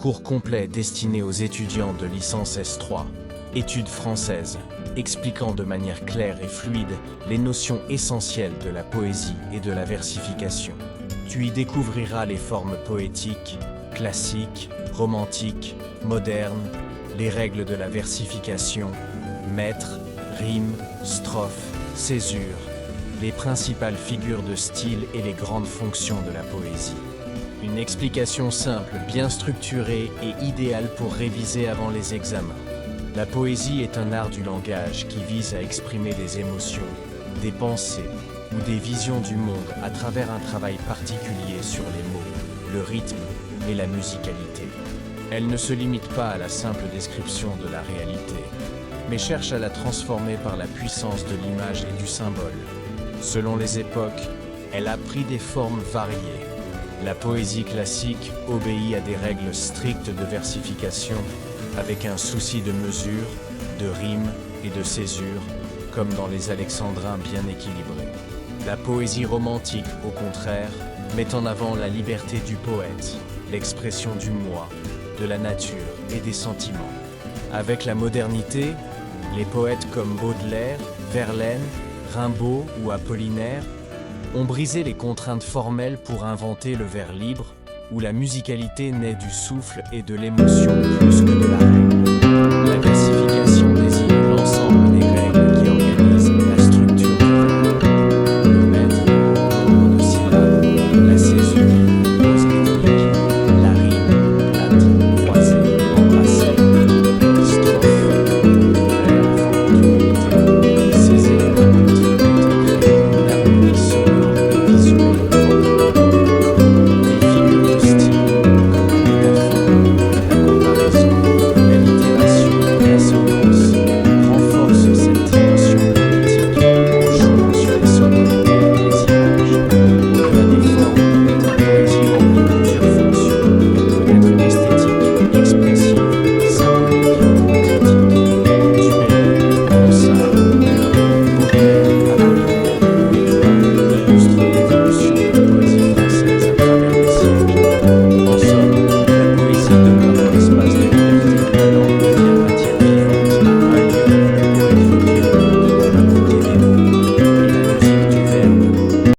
cours complet destiné aux étudiants de licence S3, études françaises, expliquant de manière claire et fluide les notions essentielles de la poésie et de la versification. Tu y découvriras les formes poétiques, classiques, romantiques, modernes, les règles de la versification, mètre, rime, strophe, césure, les principales figures de style et les grandes fonctions de la poésie. Une explication simple, bien structurée et idéale pour réviser avant les examens. La poésie est un art du langage qui vise à exprimer des émotions, des pensées ou des visions du monde à travers un travail particulier sur les mots, le rythme et la musicalité. Elle ne se limite pas à la simple description de la réalité, mais cherche à la transformer par la puissance de l'image et du symbole. Selon les époques, elle a pris des formes variées. La poésie classique obéit à des règles strictes de versification, avec un souci de mesure, de rime et de césure, comme dans les alexandrins bien équilibrés. La poésie romantique, au contraire, met en avant la liberté du poète, l'expression du moi, de la nature et des sentiments. Avec la modernité, les poètes comme Baudelaire, Verlaine, Rimbaud ou Apollinaire ont brisé les contraintes formelles pour inventer le vers libre, où la musicalité naît du souffle et de l'émotion plus que de la règle. La versification